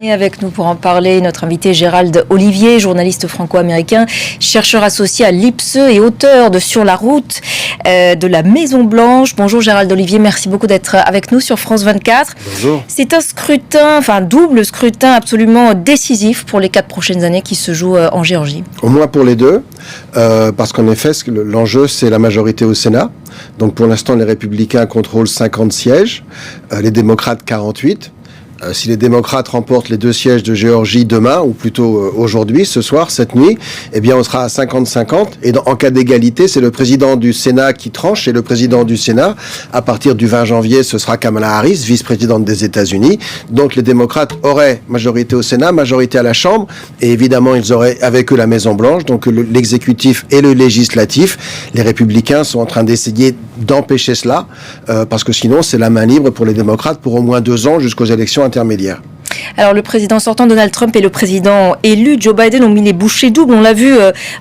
Et avec nous pour en parler, notre invité Gérald Olivier, journaliste franco-américain, chercheur associé à l'IPSE et auteur de Sur la route de la Maison Blanche. Bonjour Gérald Olivier, merci beaucoup d'être avec nous sur France 24. Bonjour. C'est un scrutin, un double scrutin absolument décisif pour les 4 prochaines années qui se jouent en Géorgie. Au moins pour les deux, parce qu'en effet, l'enjeu c'est la majorité au Sénat. Donc pour l'instant, les Républicains contrôlent 50 sièges, les démocrates 48. Si les démocrates remportent les 2 sièges de Géorgie demain, ou plutôt aujourd'hui, ce soir, cette nuit, eh bien on sera à 50-50. Et en cas d'égalité, c'est le président du Sénat qui tranche, et le président du Sénat, à partir du 20 janvier, ce sera Kamala Harris, vice-présidente des États-Unis. Donc les démocrates auraient majorité au Sénat, majorité à la Chambre, et évidemment ils auraient avec eux la Maison Blanche, donc l'exécutif et le législatif. Les républicains sont en train d'essayer d'empêcher cela, parce que sinon c'est la main libre pour les démocrates pour au moins 2 ans jusqu'aux élections intermédiaire. Alors le président sortant Donald Trump et le président élu Joe Biden ont mis les bouchées doubles. On l'a vu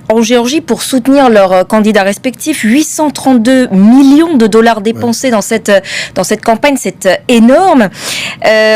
en Géorgie pour soutenir leurs candidats respectifs. 832 millions de dollars dépensés dans cette campagne, c'est énorme.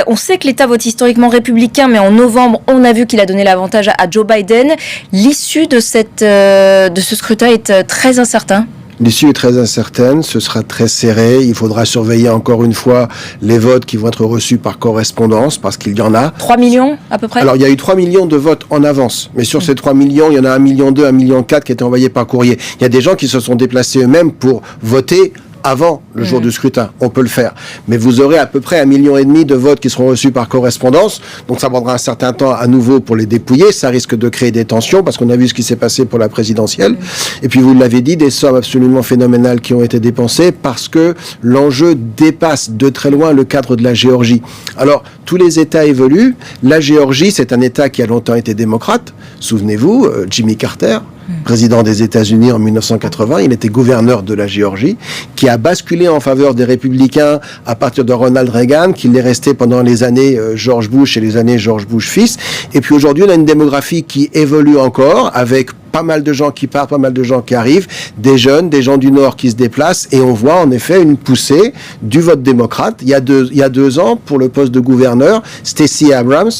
On sait que l'État vote historiquement républicain, mais en novembre, on a vu qu'il a donné l'avantage à Joe Biden. L'issue de ce scrutin est très incertain. L'issue est très incertaine, ce sera très serré. Il faudra surveiller encore une fois les votes qui vont être reçus par correspondance, parce qu'il y en a. 3 millions à peu près. Alors il y a eu 3 millions de votes en avance, mais sur ces 3 millions, il y en a 1,2 million, 1,4 million qui étaient envoyés par courrier. Il y a des gens qui se sont déplacés eux-mêmes pour voter avant le jour du scrutin. On peut le faire. Mais vous aurez à peu près 1,5 million de votes qui seront reçus par correspondance. Donc ça prendra un certain temps à nouveau pour les dépouiller. Ça risque de créer des tensions parce qu'on a vu ce qui s'est passé pour la présidentielle. Et puis vous l'avez dit, des sommes absolument phénoménales qui ont été dépensées parce que l'enjeu dépasse de très loin le cadre de la Géorgie. Alors, tous les États évoluent. La Géorgie, c'est un État qui a longtemps été démocrate. Souvenez-vous, Jimmy Carter, président des États-Unis en 1980, il était gouverneur de la Géorgie, qui a basculé en faveur des républicains à partir de Ronald Reagan, qu'il est resté pendant les années George Bush et les années George Bush fils. Et puis aujourd'hui, on a une démographie qui évolue encore, avec pas mal de gens qui partent, pas mal de gens qui arrivent, des jeunes, des gens du Nord qui se déplacent, et on voit en effet une poussée du vote démocrate. Il y a 2 ans, pour le poste de gouverneur, Stacey Abrams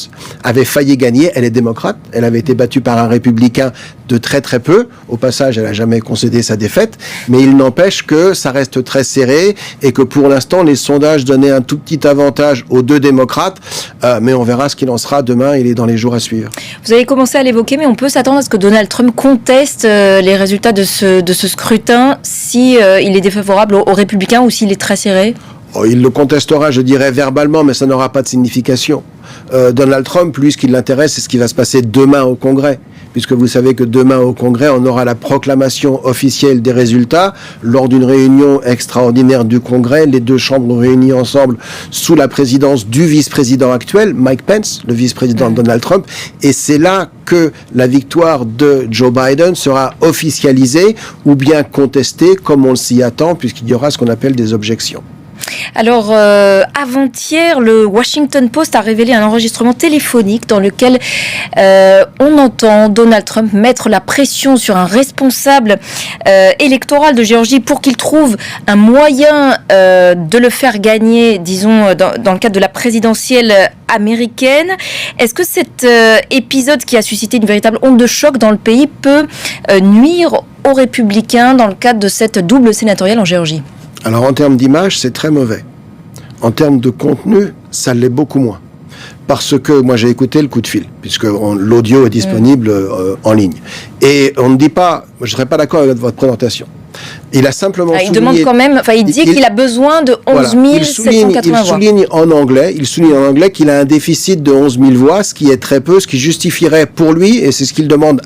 avait failli gagner. Elle est démocrate, elle avait été battue par un républicain de très très peu. Au passage, elle n'a jamais concédé sa défaite, mais il n'empêche que ça reste très serré, et que pour l'instant, les sondages donnaient un tout petit avantage aux 2 démocrates, mais on verra ce qu'il en sera demain, il est dans les jours à suivre. Vous avez commencé à l'évoquer, mais on peut s'attendre à ce que Donald Trump conteste les résultats de ce scrutin si il est défavorable aux républicains ou s'il est très serré? Il le contestera, je dirais, verbalement, mais ça n'aura pas de signification. Donald Trump, lui, ce qui l'intéresse, c'est ce qui va se passer demain au Congrès. Puisque vous savez que demain au Congrès, on aura la proclamation officielle des résultats lors d'une réunion extraordinaire du Congrès, les 2 chambres réunies ensemble sous la présidence du vice-président actuel, Mike Pence, le vice-président de Donald Trump, et c'est là que la victoire de Joe Biden sera officialisée ou bien contestée, comme on s'y attend, puisqu'il y aura ce qu'on appelle des objections. Alors, avant-hier, le Washington Post a révélé un enregistrement téléphonique dans lequel on entend Donald Trump mettre la pression sur un responsable électoral de Géorgie pour qu'il trouve un moyen de le faire gagner, disons, dans le cadre de la présidentielle américaine. Est-ce que cet épisode qui a suscité une véritable onde de choc dans le pays peut nuire aux républicains dans le cadre de cette double sénatoriale en Géorgie ? Alors en termes d'image, c'est très mauvais. En termes de contenu, ça l'est beaucoup moins. Parce que moi j'ai écouté le coup de fil, puisque l'audio est disponible en ligne. Et on ne dit pas, je ne serais pas d'accord avec votre présentation. Il a simplement il demande quand même, il dit qu'il a besoin de 11 780 voix. Il souligne en anglais qu'il a un déficit de 11 000 voix, ce qui est très peu, ce qui justifierait pour lui, et c'est ce qu'il demande,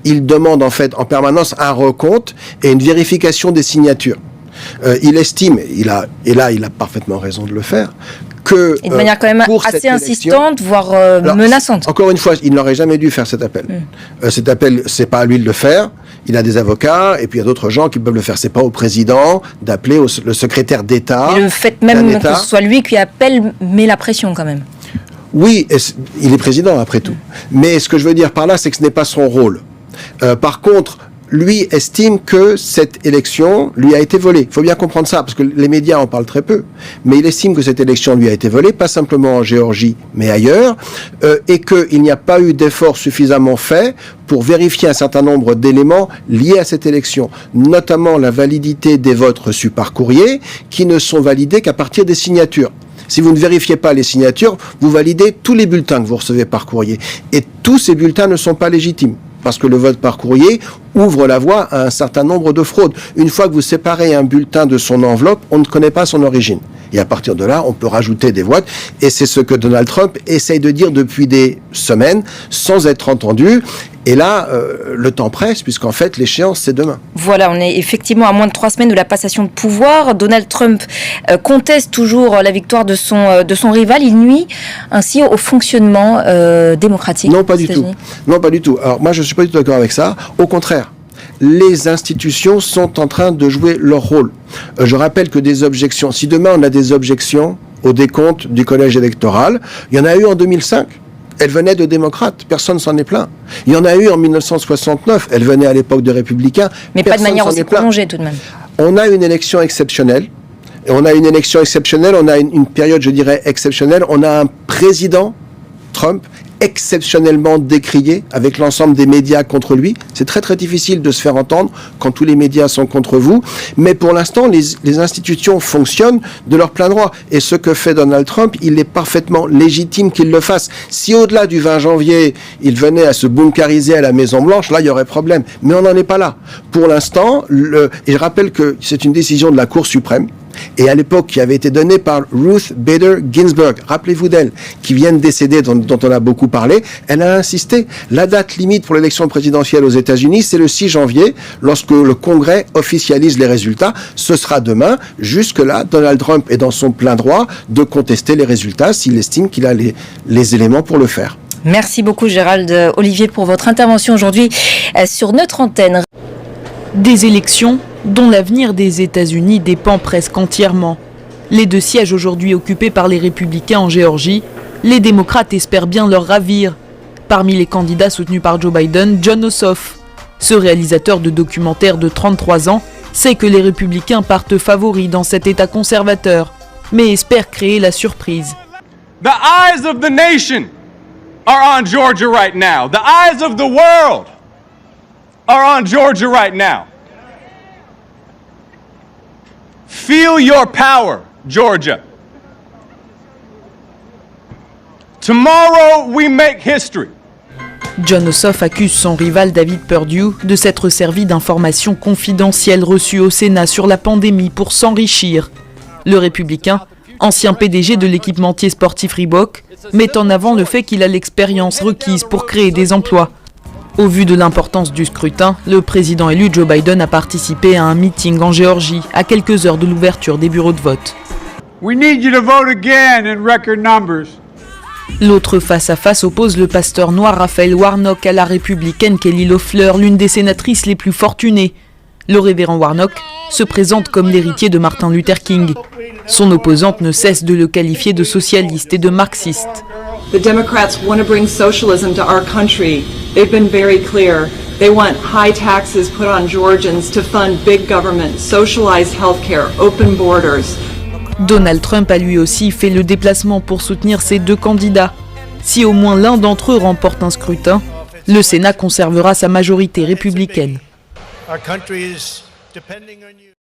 il demande en fait en permanence un recompte et une vérification des signatures. Il estime, il a parfaitement raison de le faire, que et de manière quand même assez insistante, voire menaçante. Encore une fois, il n'aurait jamais dû faire cet appel. Cet appel, c'est pas à lui de le faire. Il a des avocats et puis il y a d'autres gens qui peuvent le faire. C'est pas au président d'appeler le secrétaire d'État. Et le fait même que ce soit lui qui appelle met la pression quand même. Oui, il est président après tout. Mais ce que je veux dire par là, c'est que ce n'est pas son rôle. Par contre, lui estime que cette élection lui a été volée. Il faut bien comprendre ça, parce que les médias en parlent très peu. Mais il estime que cette élection lui a été volée, pas simplement en Géorgie, mais ailleurs, et qu'il n'y a pas eu d'efforts suffisamment faits pour vérifier un certain nombre d'éléments liés à cette élection, notamment la validité des votes reçus par courrier, qui ne sont validés qu'à partir des signatures. Si vous ne vérifiez pas les signatures, vous validez tous les bulletins que vous recevez par courrier. Et tous ces bulletins ne sont pas légitimes, parce que le vote par courrier ouvre la voie à un certain nombre de fraudes. Une fois que vous séparez un bulletin de son enveloppe, on ne connaît pas son origine. Et à partir de là, on peut rajouter des votes. Et c'est ce que Donald Trump essaye de dire depuis des semaines, sans être entendu. Et là, le temps presse, puisqu'en fait, l'échéance, c'est demain. Voilà, on est effectivement à moins de 3 semaines de la passation de pouvoir. Donald Trump conteste toujours la victoire de son rival. Il nuit ainsi au fonctionnement démocratique. Non, pas du tout. Non, pas du tout. Alors, moi, je ne suis pas du tout d'accord avec ça. Au contraire. Les institutions sont en train de jouer leur rôle. Je rappelle que des objections, si demain on a des objections au décompte du collège électoral, il y en a eu en 2005. Elle venait de démocrates, personne s'en est plaint. Il y en a eu en 1969, elle venait à l'époque de républicains. Mais pas de manière aussi prolongée tout de même. On a une élection exceptionnelle. Et on a une élection exceptionnelle, on a une période, je dirais, exceptionnelle. On a un président, Trump, exceptionnellement décrié avec l'ensemble des médias contre lui. C'est très très difficile de se faire entendre quand tous les médias sont contre vous. Mais pour l'instant, les institutions fonctionnent de leur plein droit. Et ce que fait Donald Trump, il est parfaitement légitime qu'il le fasse. Si au-delà du 20 janvier, il venait à se bunkeriser à la Maison-Blanche, là, il y aurait problème. Mais on n'en est pas là. Pour l'instant, et je rappelle que c'est une décision de la Cour suprême, et à l'époque qui avait été donnée par Ruth Bader Ginsburg, rappelez-vous d'elle, qui vient de décéder, dont on a beaucoup parlé. Elle a insisté. La date limite pour l'élection présidentielle aux États-Unis, c'est le 6 janvier, lorsque le Congrès officialise les résultats. Ce sera demain. Jusque-là, Donald Trump est dans son plein droit de contester les résultats s'il estime qu'il a les éléments pour le faire. Merci beaucoup Gérald Olivier pour votre intervention aujourd'hui sur notre antenne. Des élections dont l'avenir des États-Unis dépend presque entièrement. Les 2 sièges aujourd'hui occupés par les républicains en Géorgie, les démocrates espèrent bien leur ravir. Parmi les candidats soutenus par Joe Biden, Jon Ossoff. Ce réalisateur de documentaires de 33 ans sait que les républicains partent favoris dans cet État conservateur, mais espère créer la surprise. The eyes of the nation are on Georgia right now. The eyes of the world are on Georgia right now. Feel your power, Georgia. Tomorrow we make history. Jon Ossoff accuse son rival David Perdue de s'être servi d'informations confidentielles reçues au Sénat sur la pandémie pour s'enrichir. Le républicain, ancien PDG de l'équipementier sportif Reebok, met en avant le fait qu'il a l'expérience requise pour créer des emplois. Au vu de l'importance du scrutin, le président élu Joe Biden a participé à un meeting en Géorgie à quelques heures de l'ouverture des bureaux de vote. We need you to vote again in record numbers. L'autre face-à-face oppose le pasteur noir Raphaël Warnock à la républicaine Kelly Loeffler, l'une des sénatrices les plus fortunées. Le révérend Warnock se présente comme l'héritier de Martin Luther King. Son opposante ne cesse de le qualifier de socialiste et de marxiste. The Democrats want to bring socialism to our country. They've been very clear. They want high taxes put on Georgians to fund big government, socialized healthcare, open borders. Donald Trump a lui aussi fait le déplacement pour soutenir ses 2 candidats. Si au moins l'un d'entre eux remporte un scrutin, le Sénat conservera sa majorité républicaine.